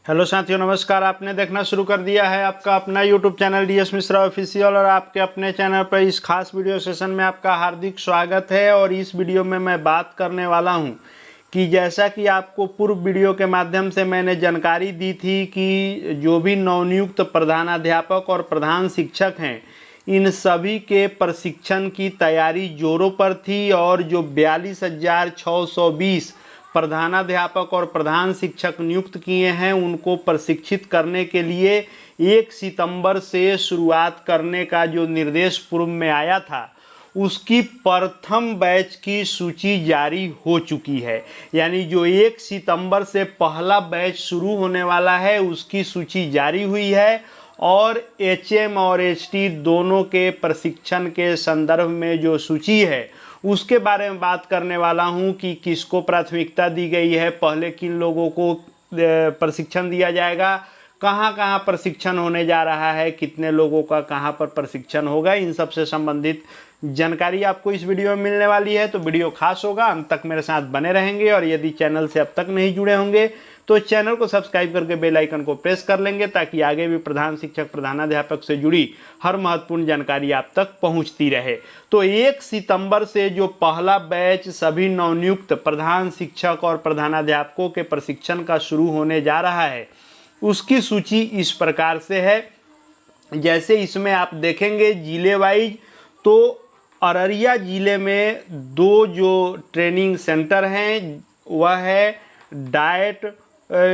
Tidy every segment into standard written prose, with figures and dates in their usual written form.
Hello साथियों, नमस्कार। आपने देखना शुरू कर दिया है आपका अपना YouTube channel DS Mishra official और आपके अपने चैनल पर इस खास वीडियो सेशन में आपका हार्दिक स्वागत है। और इस वीडियो में मैं बात करने वाला हूं कि जैसा कि आपको पूर्व वीडियो के माध्यम से मैंने जानकारी दी थी कि जो भी नवनियुक्त प्रधानाध्यापक और प्रधान शिक्षक हैं, इन सभी के प्रशिक्षण की तैयारी जोरों पर थी और जो 42,620 प्रधानाध्यापक और प्रधान शिक्षक नियुक्त किए हैं उनको प्रशिक्षित करने के लिए 1 सितंबर से शुरुआत करने का जो निर्देश पूर्व में आया था, उसकी प्रथम बैच की सूची जारी हो चुकी है। यानी जो 1 सितंबर से पहला बैच शुरू होने वाला है उसकी सूची जारी हुई है और HM और HT दोनों के प्रशिक्षण के संदर्भ में जो सूची है उसके बारे में बात करने वाला हूं कि किसको प्राथमिकता दी गई है, पहले किन लोगों को प्रशिक्षण दिया जाएगा, कहां कहां प्रशिक्षण होने जा रहा है, कितने लोगों का कहां पर प्रशिक्षण होगा, इन सब से संबंधित जानकारी आपको इस वीडियो में मिलने वाली है। तो वीडियो खास होगा, अंत तक मेरे साथ बने रहेंगे। और यदि चैनल से अब तक नहीं जुड़े होंगे तो चैनल को सब्सक्राइब करके बेल आइकन को प्रेस कर लेंगे ताकि आगे भी प्रधान शिक्षक प्रधानाध्यापक से जुड़ी हर महत्वपूर्ण जानकारी आप तक पहुंचती रहे। तो 1 सितंबर से जो पहला बैच सभी नवनियुक्त प्रधान शिक्षक और प्रधानाध्यापकों के प्रशिक्षण का शुरू होने जा रहा है, उसकी सूची इस प्रकार से है। जैसे इसमें आप देखेंगे जिले वाइज, तो अररिया जिले में 2 जो ट्रेनिंग सेंटर हैं वह है डाइट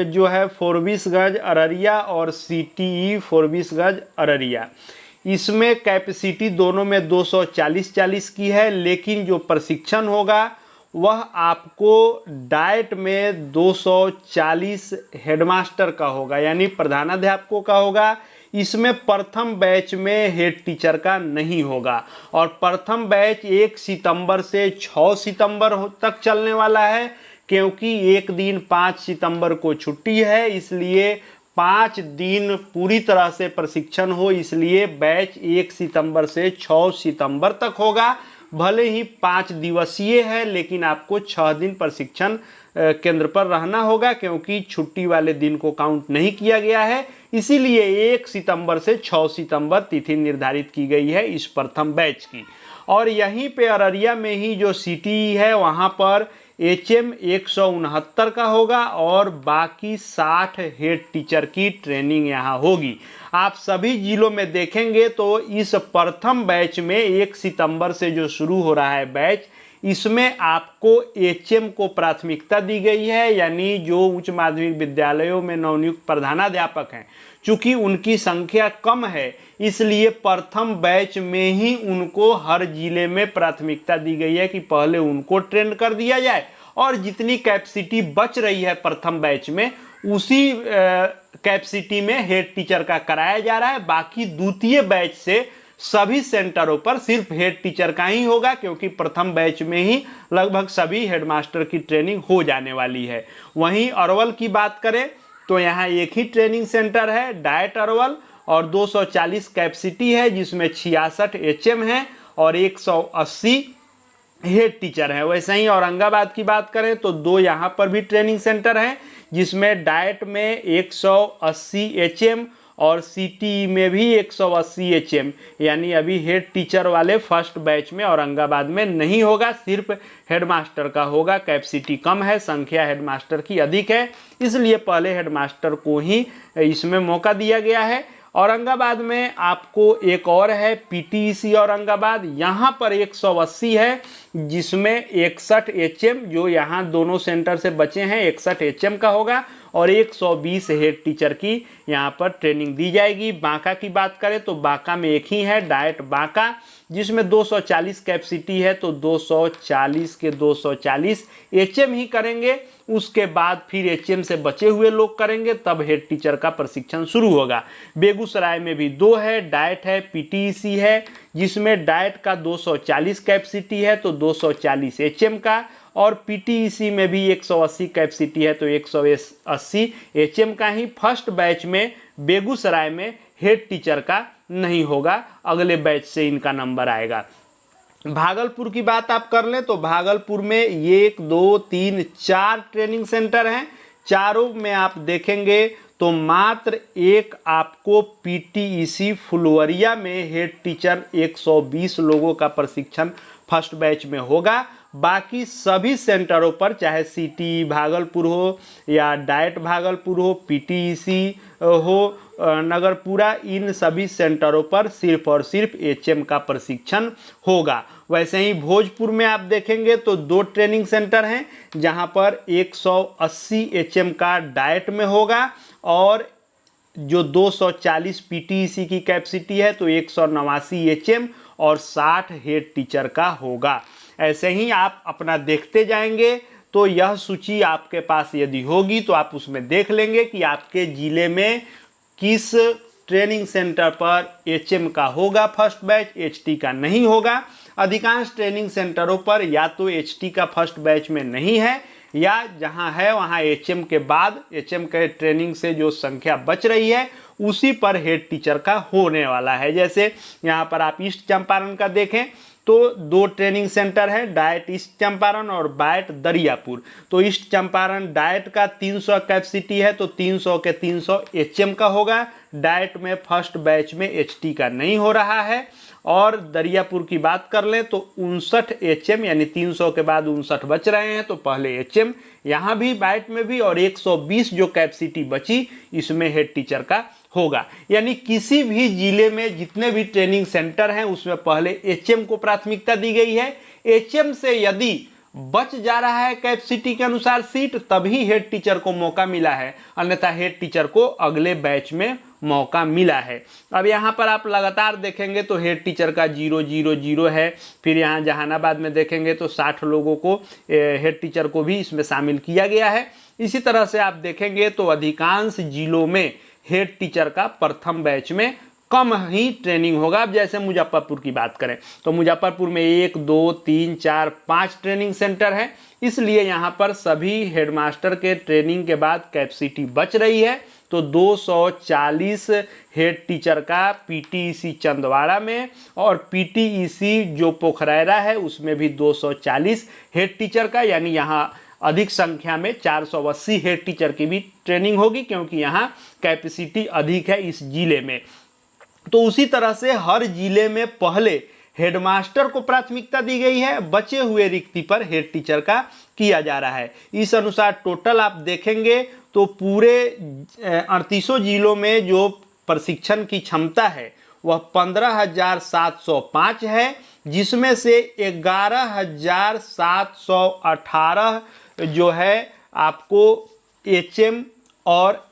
जो है फोरबिसगंज अररिया और CTE फोरबिसगंज अररिया। इसमें कैपेसिटी दोनों में 240-40 की है, लेकिन जो प्रशिक्षण होगा वह आपको डाइट में 240 हेडमास्टर का होगा, यानी प्रधानाध्यापकों का होगा। इसमें प्रथम बैच में हेड टीचर का नहीं होगा। और प्रथम बैच 1 सितंबर से 6 सितंबर तक चलने वाला है, क्योंकि एक दिन 5 सितंबर को छुट्टी है, इसलिए 5 दिन पूरी तरह से प्रशिक्षण हो, इसलिए बैच 1 सितंबर से 6 सितंबर तक होगा। भले ही 5 दिवसीय है, लेकिन आपको 6 दिन प्रशिक्षण केंद्र पर रहना होगा, क्योंकि छुट्टी वाले दिन को काउंट नहीं किया गया है। इसीलिए 1 सितंबर से 6 सितंबर तिथि निर्धारित की गई है इस प्रथम बैच की। और यहीं पे अररिया में ही जो CTE है वहाँ पर HM 169 का होगा और बाकी 60 हेड टीचर की ट्रेनिंग यहाँ होगी। आप सभी जिलों में देखेंगे तो इस प्रथम बैच में 1 सितंबर से जो शुरू हो रहा है बैच, इसमें आपको HM को प्राथमिकता दी गई है, यानी जो उच्च माध्यमिक विद्यालयों में नवनियुक्त प्रधानाध्यापक हैं, चूंकि उनकी संख्या कम है इसलिए प्रथम बैच में ही उनको हर जिले में प्राथमिकता दी गई है कि पहले उनको ट्रेन कर दिया जाए और जितनी कैपेसिटी बच रही है प्रथम बैच में उसी कैपेसिटी में हेड टीचर का कराया जा रहा है। बाकी द्वितीय बैच से सभी सेंटरों पर सिर्फ हेड टीचर का ही होगा, क्योंकि प्रथम बैच में ही लगभग सभी हेडमास्टर की ट्रेनिंग हो जाने वाली है। वहीं अरवल की बात करें तो यहाँ एक ही ट्रेनिंग सेंटर है डाइट अरवल और 240 कैपेसिटी है, जिसमें 66 HM है और 180 हेड टीचर है। वैसे ही औरंगाबाद की बात करें तो 2 यहाँ पर भी ट्रेनिंग सेंटर हैं, जिसमें डाइट में 180 HM और CTE में भी 180 HM, यानी अभी हेड टीचर वाले फर्स्ट बैच में औरंगाबाद में नहीं होगा, सिर्फ हेडमास्टर का होगा। कैपेसिटी कम है, संख्या हेडमास्टर की अधिक है, इसलिए पहले हेडमास्टर को ही इसमें मौका दिया गया है। औरंगाबाद में आपको एक और है PTEC औरंगाबाद, यहाँ पर 180 है, जिसमें 61 HM जो यहाँ दोनों सेंटर से बचे हैं 61 HM का होगा और 120 हेड टीचर की यहाँ पर ट्रेनिंग दी जाएगी। बांका की बात करें तो बांका में एक ही है डाइट बांका, जिसमें 240 कैपेसिटी है, तो 240 के 240 HM ही करेंगे। उसके बाद फिर HM से बचे हुए लोग करेंगे, तब हेड टीचर का प्रशिक्षण शुरू होगा। बेगूसराय में भी 2 है, डाइट है, PTEC है, जिसमें डाइट का 240 कैपेसिटी है तो 240 HM का, और PTEC में भी 180 कैपेसिटी है तो 180 HM का ही। फर्स्ट बैच में बेगूसराय में हेड टीचर का नहीं होगा, अगले बैच से इनका नंबर आएगा। भागलपुर की बात आप कर लें तो भागलपुर में 1 2 3 4 ट्रेनिंग सेंटर हैं, चारों में आप देखेंगे तो मात्र एक आपको पीटीईसी फुलवरिया में हेड टीचर 120 लोगों का प्रशिक्षण फर्स्ट बैच में होगा। बाकी सभी सेंटरों पर, चाहे सिटी भागलपुर हो या डाइट भागलपुर हो, पीटीईसी हो नगरपुरा, इन सभी सेंटरों पर सिर्फ और सिर्फ एचएम का प्रशिक्षण होगा। वैसे ही भोजपुर में आप देखेंगे तो 2 ट्रेनिंग सेंटर हैं जहां पर 180 एचएम का डाइट में होगा और जो 240 पीटीईसी की कैपेसिटी है तो 189 एचएम और 60 हेड टीचर का होगा। ऐसे ही आप अपना देखते जाएंगे तो यह सूची आपके पास यदि होगी तो आप उसमें देख लेंगे कि आपके ज़िले में किस ट्रेनिंग सेंटर पर एचएम का होगा फर्स्ट बैच, एचटी का नहीं होगा। अधिकांश ट्रेनिंग सेंटरों पर या तो एचटी का फर्स्ट बैच में नहीं है या जहां है वहां एचएम के बाद, एचएम के ट्रेनिंग से जो संख्या बच रही है उसी पर हेड टीचर का होने वाला है। जैसे यहाँ पर आप ईस्ट चंपारण का देखें तो 2 ट्रेनिंग सेंटर है, डाइट ईस्ट चंपारण और बाइट दरियापुर। तो ईस्ट चंपारण डाइट का 300 कैपेसिटी है तो 300 के 300 एचएम का होगा। डाइट में फर्स्ट बैच में एचटी का नहीं हो रहा है। और दरियापुर की बात कर लें तो 59 एचएम, यानी 300 के बाद 59 बच रहे हैं तो पहले एचएम यहाँ भी बाइट में भी, और 120 जो कैपेसिटी बची इसमें हेड टीचर का होगा। यानी किसी भी जिले में जितने भी ट्रेनिंग सेंटर हैं उसमें पहले एचएम को प्राथमिकता दी गई है। एचएम से यदि बच जा रहा है कैपेसिटी के अनुसार सीट तभी हेड टीचर को मौका मिला है, अन्यथा हेड टीचर को अगले बैच में मौका मिला है। अब यहाँ पर आप लगातार देखेंगे तो हेड टीचर का 000 है। फिर यहाँ जहानाबाद में देखेंगे तो 60 लोगों को हेड टीचर को भी इसमें शामिल किया गया है। इसी तरह से आप देखेंगे तो अधिकांश जिलों में हेड टीचर का प्रथम बैच में कम ही ट्रेनिंग होगा। अब जैसे मुजफ्फरपुर की बात करें तो मुजफ्फरपुर में 1, 2, 3, 4, 5 ट्रेनिंग सेंटर है, इसलिए यहाँ पर सभी हेडमास्टर के ट्रेनिंग के बाद कैपेसिटी बच रही है। तो 240 हेड टीचर का पीटीईसी चंदवाड़ा में और पीटीईसी जो पोखरैरा है उसमें भी 240 हेड टीचर का, यानी यहाँ अधिक संख्या में 480 हेड टीचर की भी ट्रेनिंग होगी क्योंकि यहाँ कैपेसिटी अधिक है इस जिले में। तो उसी तरह से हर जिले में पहले हेडमास्टर को प्राथमिकता दी गई है, बचे हुए रिक्ति पर हेड टीचर का किया जा रहा है। इस अनुसार टोटल आप देखेंगे तो पूरे 38 जिलों में जो प्रशिक्षण की क्षमता है वह 15,705 है, जिसमें से 11,718 जो है आपको एचएम और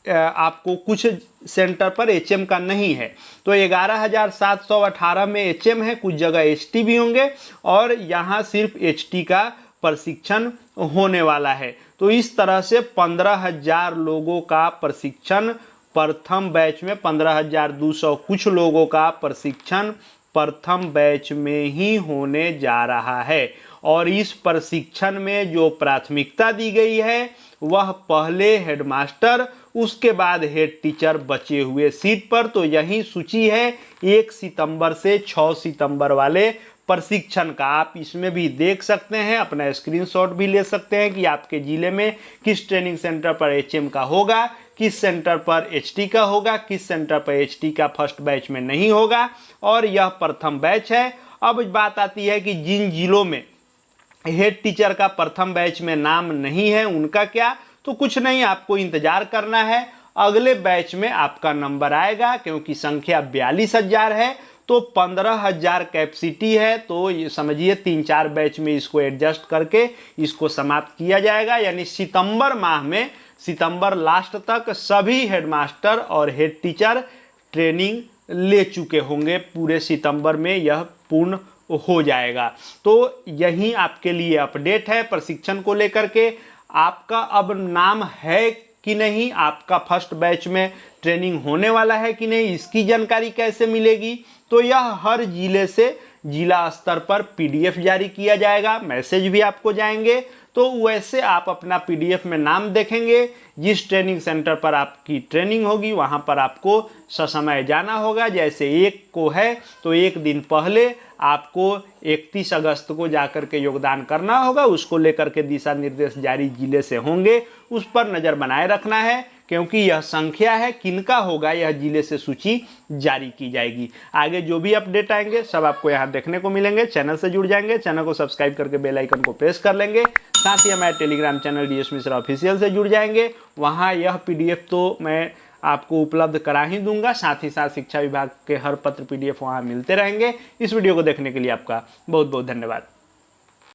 आपको कुछ सेंटर पर एचएम का नहीं है। तो 11,718 में एचएम है, कुछ जगह एचटी भी होंगे और यहाँ सिर्फ एचटी का प्रशिक्षण होने वाला है। तो इस तरह से 15,000 लोगों का प्रशिक्षण प्रथम बैच में, 15,200 कुछ लोगों का प्रशिक्षण प्रथम बैच में ही होने जा रहा है। और इस प्रशिक्षण में जो प्राथमिकता दी गई है वह पहले हेडमास्टर, उसके बाद हेड टीचर बचे हुए सीट पर। तो यही सूची है 1 सितंबर से 6 सितंबर वाले प्रशिक्षण का। आप इसमें भी देख सकते हैं, अपना स्क्रीनशॉट भी ले सकते हैं कि आपके ज़िले में किस ट्रेनिंग सेंटर पर एचएम का होगा, किस सेंटर पर एचटी का होगा, किस सेंटर पर एचटी का फर्स्ट बैच में नहीं होगा, और यह प्रथम बैच है। अब बात आती है कि जिन जिलों में हेड टीचर का प्रथम बैच में नाम नहीं है उनका क्या। तो कुछ नहीं, आपको इंतजार करना है, अगले बैच में आपका नंबर आएगा। क्योंकि संख्या 42,000 है तो 15,000 कैपेसिटी है, तो ये समझिए 3-4 बैच में इसको एडजस्ट करके इसको समाप्त किया जाएगा। यानी सितंबर माह में, सितंबर लास्ट तक सभी हेडमास्टर और हेड टीचर ट्रेनिंग ले चुके होंगे। पूरे सितंबर में यह पूर्ण हो जाएगा। तो यही आपके लिए अपडेट है प्रशिक्षण को लेकर के। आपका अब नाम है कि नहीं, आपका फर्स्ट बैच में ट्रेनिंग होने वाला है कि नहीं, इसकी जानकारी कैसे मिलेगी। तो यह हर जिले से जिला स्तर पर पीडीएफ जारी किया जाएगा, मैसेज भी आपको जाएंगे। तो वैसे आप अपना PDF में नाम देखेंगे। जिस ट्रेनिंग सेंटर पर आपकी ट्रेनिंग होगी वहाँ पर आपको ससमय जाना होगा। जैसे 1 को है तो 1 दिन पहले आपको 31 अगस्त को जाकर के योगदान करना होगा। उसको लेकर के दिशा निर्देश जारी जिले से होंगे, उस पर नज़र बनाए रखना है, क्योंकि यह संख्या है, किनका होगा यह जिले से सूची जारी की जाएगी। आगे जो भी अपडेट आएंगे सब आपको यहाँ देखने को मिलेंगे। चैनल से जुड़ जाएंगे, चैनल को सब्सक्राइब करके बेल आइकन को प्रेस कर लेंगे। साथ ही हमारे Telegram channel DS Mishra official से जुड़ जाएंगे। वहाँ यह PDF तो मैं आपको उपलब्ध करा ही दूंगा, साथ ही साथ शिक्षा विभाग के हर पत्र PDF वहाँ मिलते रहेंगे। इस वीडियो को देखने के लिए आपका बहुत बहुत धन्यवाद।